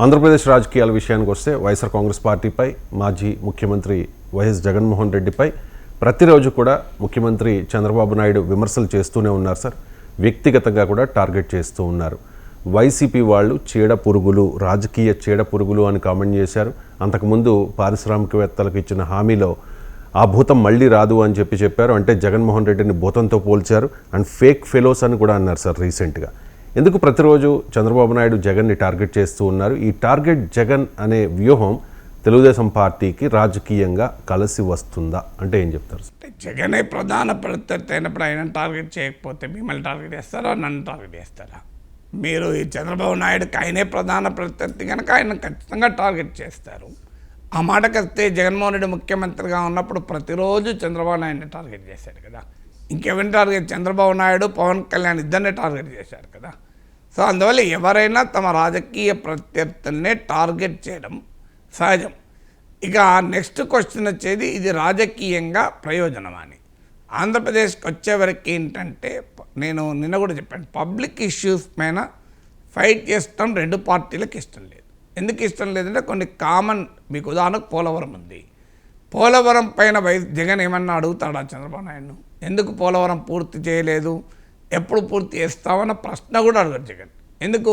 ఆంధ్రప్రదేశ్ రాజకీయాల విషయానికి వస్తే వైఎస్ఆర్ కాంగ్రెస్ పార్టీపై మాజీ ముఖ్యమంత్రి వైఎస్ జగన్మోహన్ రెడ్డిపై ప్రతిరోజు కూడా ముఖ్యమంత్రి చంద్రబాబు నాయుడు విమర్శలు చేస్తూనే ఉన్నారు సార్. వ్యక్తిగతంగా కూడా టార్గెట్ చేస్తూ ఉన్నారు. వైసీపీ వాళ్ళు చీడ పురుగులు, రాజకీయ చీడ పురుగులు అని కామెంట్ చేశారు. అంతకుముందు పారిశ్రామికవేత్తలకు ఇచ్చిన హామీలో ఆ భూతం మళ్ళీ రాదు అని చెప్పారు. అంటే జగన్మోహన్ రెడ్డిని భూతంతో పోల్చారు. అండ్ ఫేక్ ఫెలోస్ అని కూడా అన్నారు సార్ రీసెంట్గా. ఎందుకు ప్రతిరోజు చంద్రబాబు నాయుడు జగన్ని టార్గెట్ చేస్తూ ఉన్నారు? ఈ టార్గెట్ జగన్ అనే వ్యూహం తెలుగుదేశం పార్టీకి రాజకీయంగా కలిసి వస్తుందా అంటే ఏం చెప్తారు? జగనే ప్రధాన ప్రత్యర్థి అయినప్పుడు ఆయన టార్గెట్ చేయకపోతే మిమ్మల్ని టార్గెట్ చేస్తారా, నన్ను టార్గెట్ చేస్తారా? మీరు ఈ చంద్రబాబు నాయుడుకి ఆయనే ప్రధాన ప్రత్యర్థి కనుక ఆయన ఖచ్చితంగా టార్గెట్ చేస్తారు. ఆ మాటకు వస్తే జగన్మోహన్ రెడ్డి ముఖ్యమంత్రిగా ఉన్నప్పుడు ప్రతిరోజు చంద్రబాబు నాయుడిని టార్గెట్ చేశాడు కదా. ఇంకెవరిని టార్గెట్? చంద్రబాబు నాయుడు, పవన్ కళ్యాణ్ ఇద్దరిని టార్గెట్ చేశారు కదా. సో అందువల్ల ఎవరైనా తమ రాజకీయ ప్రత్యర్థులనే టార్గెట్ చేయడం సహజం. ఇక నెక్స్ట్ క్వశ్చన్ వచ్చేది, ఇది రాజకీయంగా ప్రయోజనం అని. ఆంధ్రప్రదేశ్కి వచ్చేవరకు ఏంటంటే, నేను నిన్న కూడా చెప్పాను, పబ్లిక్ ఇష్యూస్ పైన ఫైట్ చేస్తాం రెండు పార్టీలకు ఇష్టం లేదు. ఎందుకు ఇష్టం లేదంటే కొన్ని కామన్, మీకు ఉదాహరణకు పోలవరం ఉంది. పోలవరం పైన జగన్ ఏమన్నా అడుగుతాడా చంద్రబాబు నాయుడును? ఎందుకు పోలవరం పూర్తి చేయలేదు, ఎప్పుడు పూర్తి చేస్తావన్న ప్రశ్న కూడా అడగడు జగన్. ఎందుకు?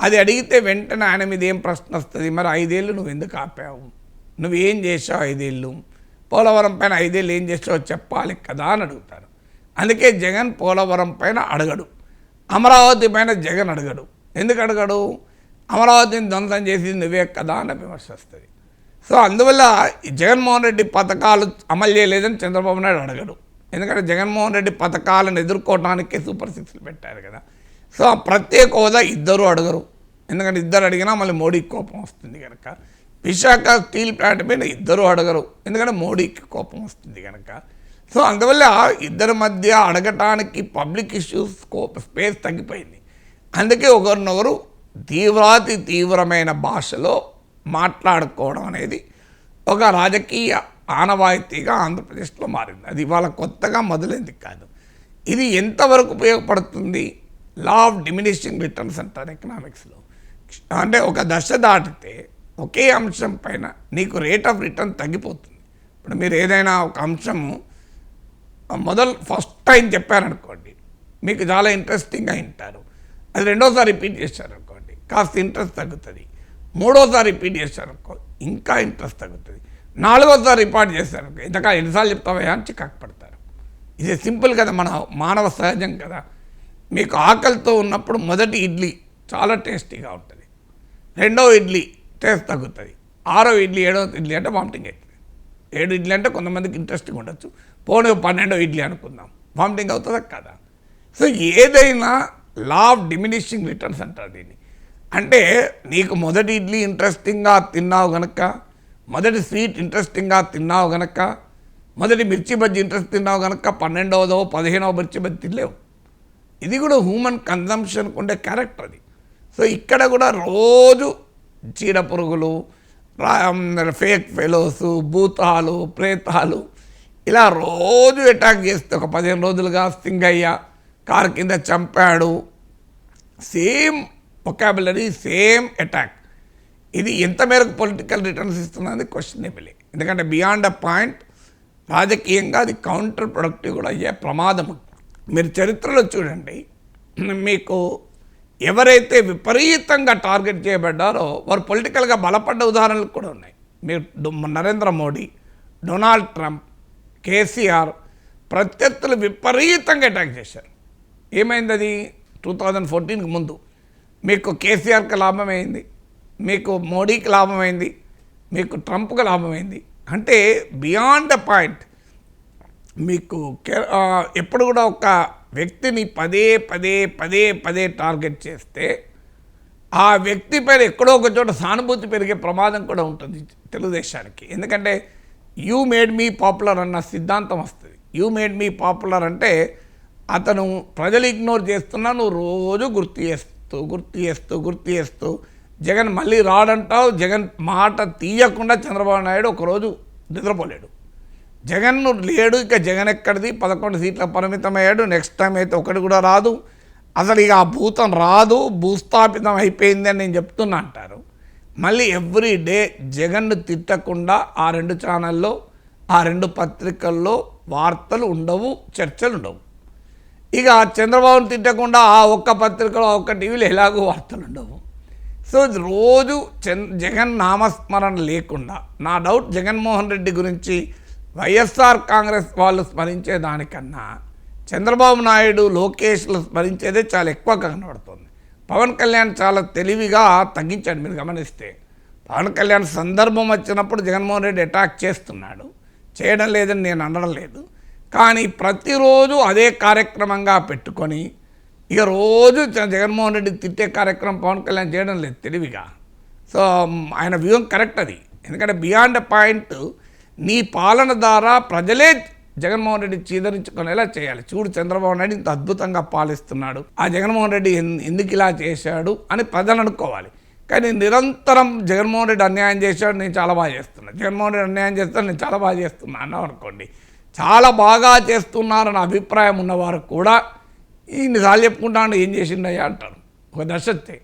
అది అడిగితే వెంటనే ఆయన మీద ఏం ప్రశ్న వస్తుంది? మరి 5 ఏళ్ళు నువ్వు ఎందుకు ఆపావు, నువ్వేం చేసావు 5 ఏళ్ళు, పోలవరం పైన 5 ఏళ్ళు ఏం చేసావో చెప్పాలి కదా అని అడుగుతారు. అందుకే జగన్ పోలవరం పైన అడగడు. అమరావతి పైన జగన్ అడగడు. ఎందుకు అడగడు? అమరావతిని ధ్వంసం చేసింది నువ్వే కదా అని విమర్శ వస్తుంది. సో అందువల్ల జగన్మోహన్ రెడ్డి పథకాలు అమలు చేయలేదని చంద్రబాబు నాయుడు అడగడు. ఎందుకంటే జగన్మోహన్ రెడ్డి పథకాలను ఎదుర్కోవడానికే సూపర్ 6లు పెట్టారు కదా. సో ఆ ప్రత్యేక హోదా ఇద్దరు అడగరు. ఎందుకంటే ఇద్దరు అడిగినా మళ్ళీ మోడీకి కోపం వస్తుంది కనుక. విశాఖ స్టీల్ ప్లాంట్ మీద ఇద్దరు అడగరు, ఎందుకంటే మోడీకి కోపం వస్తుంది కనుక. సో అందువల్ల ఇద్దరి మధ్య అడగటానికి పబ్లిక్ ఇష్యూస్ స్పేస్ తగ్గిపోయింది. అందుకే ఒకరినొకరు తీవ్రాతి తీవ్రమైన భాషలో మాట్లాడుకోవడం అనేది ఒక రాజకీయ ఆనవాయితీగా ఆంధ్రప్రదేశ్లో మారింది. అది ఇవాళ కొత్తగా మొదలైంది కాదు. ఇది ఎంతవరకు ఉపయోగపడుతుంది? లా ఆఫ్ డిమినిషింగ్ రిటర్న్స్ అంటారు ఎకనామిక్స్లో. అంటే ఒక దశ దాటితే ఒకే అంశం పైన నీకు రేట్ ఆఫ్ రిటర్న్ తగ్గిపోతుంది. ఇప్పుడు మీరు ఏదైనా ఒక అంశము ఫస్ట్ టైం చెప్పారనుకోండి, మీకు చాలా ఇంట్రెస్టింగ్గా వింటారు. అది రెండోసారి రిపీట్ చేశారనుకోండి, కాస్త ఇంట్రెస్ట్ తగ్గుతుంది. మూడోసారి రిపీట్ చేశారనుకో, ఇంకా ఇంట్రెస్ట్ తగ్గుతుంది. నాలుగోసారి రిపీట్ చేశారనుకో, ఇంతకా ఎన్నిసార్లు చెప్తావా అని చికాకు పడతారు. ఇది సింపుల్ కదా, మన మానవ సహజం కదా. మీకు ఆకలితో ఉన్నప్పుడు మొదటి ఇడ్లీ చాలా టేస్టీగా ఉంటుంది, రెండో ఇడ్లీ టేస్ట్ తగ్గుతుంది, 6వ ఇడ్లీ 7వ ఇడ్లీ అంటే వామిటింగ్ అవుతుంది. 7 ఇడ్లీ అంటే కొంతమందికి ఇంట్రెస్టింగ్ ఉండొచ్చు, పోనీ 12వ ఇడ్లీ అనుకుందాం, వామిటింగ్ అవుతుందా కదా. సో ఏదైనా లా ఆఫ్ డిమినిషింగ్ రిటర్న్స్ అంటారు దీన్ని. అంటే నీకు మొదటి ఇడ్లీ ఇంట్రెస్టింగ్గా తిన్నావు కనుక, మొదటి స్వీట్ ఇంట్రెస్టింగ్గా తిన్నావు కనుక, మొదటి మిర్చి బజ్జీ ఇంట్రెస్ట్ తిన్నావు కనుక 12వ 15వ మిర్చి బజ్జీ తినలేవు. ఇది కూడా హ్యూమన్ కన్జంప్షన్కి ఉండే క్యారెక్టర్ అది. సో ఇక్కడ కూడా రోజు చీడ పురుగులు, ఫేక్ ఫెలోస్, భూతాలు, ప్రేతాలు ఇలా రోజు అటాక్ చేస్తే ఒక 15 రోజులుగా సింగయ్య కారు కింద చంపాడు, సేమ్ వొకాబులరీ, సేమ్ అటాక్. ఇది ఎంత మేరకు పొలిటికల్ రిటర్న్స్ ఇస్తున్నది క్వశ్చనబుల్. ఎందుకంటే బియాండ్ అ పాయింట్ రాజకీయంగా అది కౌంటర్ ప్రొడక్టివ్ కూడా అయ్యే ప్రమాదం. మీరు చరిత్రలో చూడండి, మీకు ఎవరైతే విపరీతంగా టార్గెట్ చేయబడ్డారో వారు పొలిటికల్గా బలపడ్డ ఉదాహరణలు కూడా ఉన్నాయి. మీరు నరేంద్ర మోడీ, డొనాల్డ్ ట్రంప్, కేసీఆర్ ప్రత్యర్థులు విపరీతంగా అటాక్ చేశారు. ఏమైంది? అది 2014కి ముందు మీకు కేసీఆర్కి లాభమైంది, మీకు మోడీకి లాభమైంది, మీకు ట్రంప్కి లాభమైంది. అంటే బియాండ్ ద పాయింట్ మీకు ఎప్పుడు కూడా ఒక వ్యక్తిని పదే పదే పదే పదే టార్గెట్ చేస్తే ఆ వ్యక్తి పైన ఎక్కడో ఒక చోట సానుభూతి పెరిగే ప్రమాదం కూడా ఉంటుంది తెలుగుదేశానికి. ఎందుకంటే యూ మేడ్ మీ పాపులర్ అన్న సిద్ధాంతం వస్తుంది. యూ మేడ్ మీ పాపులర్ అంటే అతను ప్రజలు ఇగ్నోర్ చేస్తున్నా నువ్వు రోజు గుర్తు చేస్తూ జగన్ మళ్ళీ రాడంటావు. జగన్ మాట తీయకుండా చంద్రబాబు నాయుడు ఒకరోజు నిద్రపోలేడు. జగన్ లేడు, ఇక జగన్ ఎక్కడిది, 11 సీట్ల పరిమితమయ్యాడు. నెక్స్ట్ టైం అయితే ఒకటి కూడా రాదు. అసలు ఇక ఆ భూతం రాదు, భూస్థాపితం అయిపోయింది అని నేను చెప్తున్నా అంటారు. మళ్ళీ ఎవ్రీ డే జగన్ను తిట్టకుండా ఆ 2 ఛానల్లో ఆ 2 పత్రికల్లో వార్తలు ఉండవు, చర్చలు ఉండవు. ఇక చంద్రబాబును తిట్టకుండా ఆ ఒక్క పత్రికలో ఆ ఒక్క టీవీలో ఎలాగో వార్తలు ఉండవు. సో రోజు జగన్ నామస్మరణ లేకుండా, నా డౌట్ జగన్మోహన్ రెడ్డి గురించి వైఎస్ఆర్ కాంగ్రెస్ వాళ్ళు స్మరించే దానికన్నా చంద్రబాబు నాయుడు, లోకేష్లు స్మరించేదే చాలా ఎక్కువ కనబడుతుంది. పవన్ కళ్యాణ్ చాలా తెలివిగా తగ్గించాడు. మీరు గమనిస్తే పవన్ కళ్యాణ్ సందర్భం వచ్చినప్పుడు జగన్మోహన్ రెడ్డి అటాక్ చేస్తున్నాడు, చేయడం లేదని నేను అనడం లేదు. కానీ ప్రతిరోజు అదే కార్యక్రమంగా పెట్టుకొని ఇక రోజు జగన్మోహన్ రెడ్డి తిట్టే కార్యక్రమం పవన్ కళ్యాణ్ చేయడం లేదు తెలివిగా. సో ఆయన వ్యూహం కరెక్ట్ అది. ఎందుకంటే బియాండ్ ఎ పాయింట్ నీ పాలన ద్వారా ప్రజలే జగన్మోహన్ రెడ్డి చీదరించుకునేలా చేయాలి. చూడు చంద్రబాబు నాయుడు ఇంత అద్భుతంగా పాలిస్తున్నాడు, ఆ జగన్మోహన్ రెడ్డి ఎందుకు ఇలా చేశాడు అని ప్రజలు అనుకోవాలి. కానీ నిరంతరం జగన్మోహన్ రెడ్డి అన్యాయం చేశాడు, నేను చాలా బాగా చేస్తున్నాను, జగన్మోహన్ రెడ్డి అన్యాయం చేస్తాను, నేను చాలా బాగా చేస్తున్నాను అన్నాం అనుకోండి, చాలా బాగా చేస్తున్నారన్న అభిప్రాయం ఉన్నవారు కూడా ఇన్నిసార్లు చెప్పుకుంటాను ఏం చేసిండయ్యా అంటారు, ఒక దశ వస్తే.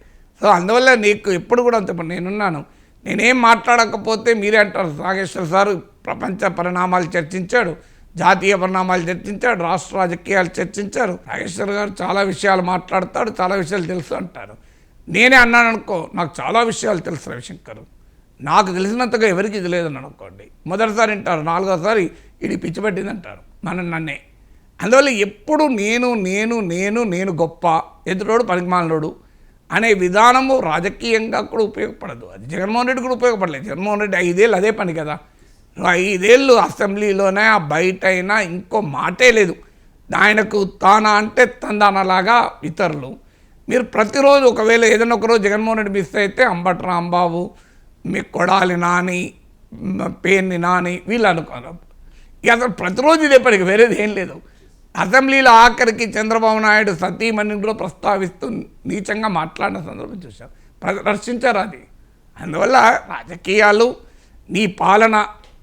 సో అందువల్ల నీకు ఎప్పుడు కూడా అంతే, నేనున్నాను, నేనేం మాట్లాడకపోతే మీరే అంటారు నాగేశ్వర సార్ ప్రపంచ పరిణామాలు చర్చించాడు, జాతీయ పరిణామాలు చర్చించాడు, రాష్ట్ర రాజకీయాలు చర్చించారు, నాగేశ్వర్ గారు చాలా విషయాలు మాట్లాడతాడు, చాలా విషయాలు తెలుసు అంటారు. నేనే అన్నాను అనుకో, నాకు చాలా విషయాలు తెలుసు రవిశంకర్, నాకు తెలిసినంతగా ఎవరికి ఇది లేదని అనుకోండి, మొదటిసారి వింటారు, 4వసారి ఇది పిచ్చి పట్టింది అంటారు నన్నే. అందువల్ల ఎప్పుడు నేను గొప్ప, ఎదురోడు పనికిమాలినోడు అనే విధానము రాజకీయంగా కూడా ఉపయోగపడదు. అది జగన్మోహన్ రెడ్డి కూడా ఉపయోగపడలేదు. జగన్మోహన్ రెడ్డి 5 ఏళ్ళు అదే పని కదా, 5 ఏళ్ళు అసెంబ్లీలోనే బయట అయినా ఇంకో మాటే లేదు. ఆయనకు తానా అంటే తందానలాగా ఇతరులు. మీరు ప్రతిరోజు ఒకవేళ ఏదైనా ఒకరోజు జగన్మోహన్ రెడ్డి మిస్ అయితే అంబటి రాంబాబు, మీ కొడాలి నాని, పేర్ని నాని వీళ్ళు అనుకున్నారు. ఇక అసలు ప్రతిరోజు ఇదే పనికి వేరేది ఏం లేదు. అసెంబ్లీలో ఆఖరికి చంద్రబాబు నాయుడు సతీమణిని కూడా ప్రస్తావిస్తూ నీచంగా మాట్లాడిన సందర్భం చూశారు, ప్రదర్శించారు అది. అందువల్ల రాజకీయాలు నీ పాలన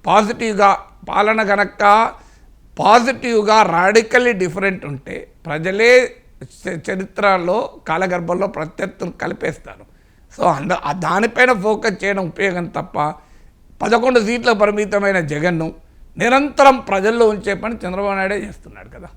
పాజిటివ్గా, పాలన కనుక పాజిటివ్గా రాడికల్లీ డిఫరెంట్ ఉంటే ప్రజలే చరిత్రలో కాలగర్భంలో ప్రత్యర్థులు కలిపేస్తారు. సో దానిపైన ఫోకస్ చేయడం ఉపయోగం తప్ప 11 సీట్ల పరిమితమైన జగన్ను నిరంతరం ప్రజల్లో ఉంచే పని చంద్రబాబు నాయుడే చేస్తున్నాడు కదా.